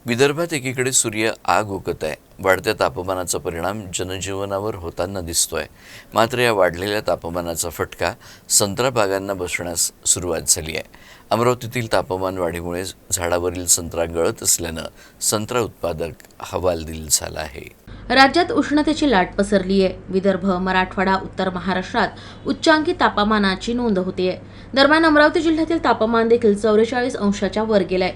विदर्भात एकीकडे सूर्य आग ओकत आहे. वाढत्या तापमानाचा परिणाम जनजीवनावर होताना दिसतोय. मात्र या वाढलेल्या तापमानाचा फटका संत्रा बागांना बसण्यास सुरुवात झाली आहे. अमरावतीतील तापमान वाढीमुळे झाडावरील संत्रा गळत असल्यानं संत्रा उत्पादक हवालदिल झाला आहे. राज्यात उष्णतेची लाट पसरली आहे. विदर्भ, मराठवाडा, उत्तर महाराष्ट्रात उच्चांकी तापमानाची नोंद होतीये. दरम्यान अमरावती जिल्ह्यातील तापमान देखील 44 अंशाच्या वर गेलंय.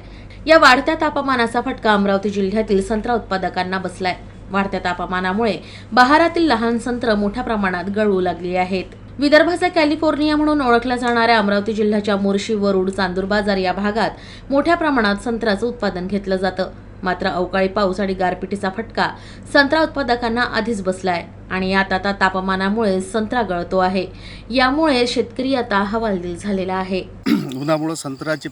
या वाढत्या तापमानाचा फटका अमरावती जिल्ह्यातील संत्रा उत्पादकांना बसलाय. वाढत्या तापमानामुळे बहारातील लहान संत्र मोठ्या प्रमाणात गळू लागली आहेत. विदर्भाचा कॅलिफोर्निया म्हणून ओळखल्या जाणाऱ्या अमरावती जिल्ह्याच्या मोर्शी, वरुड, चांदूर बाजार या भागात मोठ्या प्रमाणात संत्र्याचं उत्पादन घेतलं जातं. मात्र अवकाळी पाऊस आणि गारपिटीचा फटका संत्रा उत्पादकांना आधीच बसलाय आणि आता तापमानामुळे संत्रा गळतो आहे. यामुळे शेतकरी आता हवालदिल झालेला आहे. उन्हामुळे संत्र्याची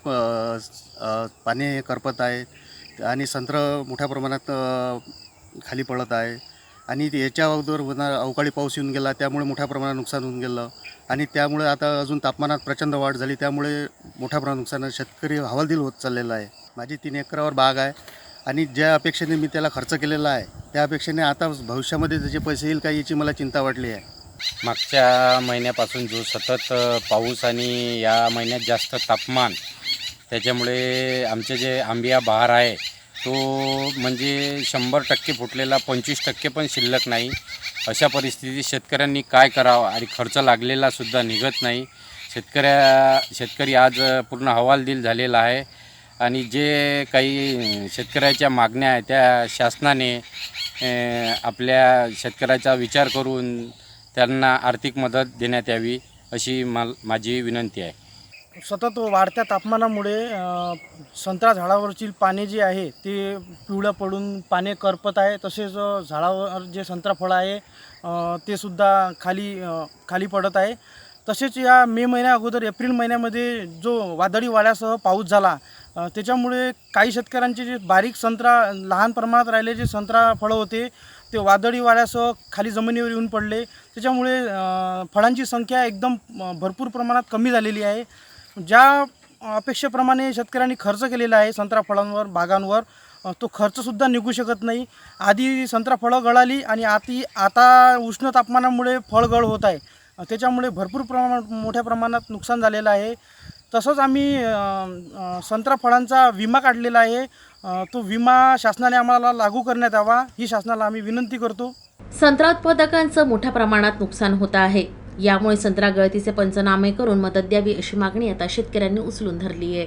पाने करपत आहे आणि संत्र मोठ्या प्रमाणात खाली पडत आहे आणि याच्या अगोदर अवकाळी पाऊस येऊन गेला, त्यामुळे मोठ्या प्रमाणात नुकसान होऊन गेलं आणि त्यामुळे आता अजून तापमानात प्रचंड वाढ झाली, त्यामुळे मोठ्या प्रमाणात नुकसान शेतकरी हवालदिल होत चाललेला आहे. माझी 3 एकरावर बाग आहे आणि ज्या अपेक्षेने मी त्याला खर्च केलेला आहे त्या अपेक्षेने आता भविष्यामध्ये त्याचे पैसे येईल का याची मला चिंता वाटली आहे. मागच्या महिन्यापासून जो सतत पाऊस आणि या महिन्यात जास्त तापमान, त्याच्यामुळे आमचे जे आंबिया बहार आहे तो म्हणजे 100% फुटलेला, 25% पण शिल्लक नाही. अशा परिस्थितीत शेतकऱ्यांनी काय करावं आणि खर्च लागलेला सुद्धा निघत नाही. शेतकरी आज पूर्ण हवालदिल झालेला आहे आणि जे काही शेतकऱ्याच्या मागण्या आहेत त्या शासनाने आपल्या शेतकऱ्याचा विचार करून त्यांना आर्थिक मदत देण्यात यावी अशी माझी विनंती आहे. सतत वाढत्या तापमानामुळे संत्रा झाडावरची पाने जी आहे ते पिवळं पडून पाने करपत आहे. तसेच झाडावर जे संत्रा फळं आहे ते सुद्धा खाली पडत आहे. तसेच या मे महिन्या अगोदर एप्रिल महिन्यामध्ये जो वादळी वाऱ्यासह पाऊस झाला त्याच्यामुळे काही शेतकऱ्यांचे जे बारीक संत्रा लहान प्रमाणात राहिले जे संत्रा फळं होते ते वादळी वाऱ्यासह खाली जमिनीवर येऊन पडले. त्याच्यामुळे फळांची संख्या एकदम भरपूर प्रमाणात कमी झालेली आहे. ज्या अपेक्षेप्रमाणे शेतकऱ्यांनी खर्च केलेला आहे संत्रा फळांवर, बागांवर, तो खर्चसुद्धा निघू शकत नाही. आधी संत्रा फळं गळाली आणि आता उष्ण तापमानामुळे फळगळ होत आहे. त्याच्यामुळे भरपूर मोठ्या प्रमाणात नुकसान झालेलं आहे. तसंच आम्ही संत्रा फळांचा विमा काढलेला आहे. तो विमा शासनाने आम्हाला लागू करण्यात यावा ही शासनाला आम्ही विनंती करतो. संत्रा उत्पादकांचं मोठ्या प्रमाणात नुकसान होत आहे. यामुळे संत्रा गळतीचे पंचनामे करून मदत द्यावी अशी मागणी आता शेतकऱ्यांनी उचलून धरली आहे.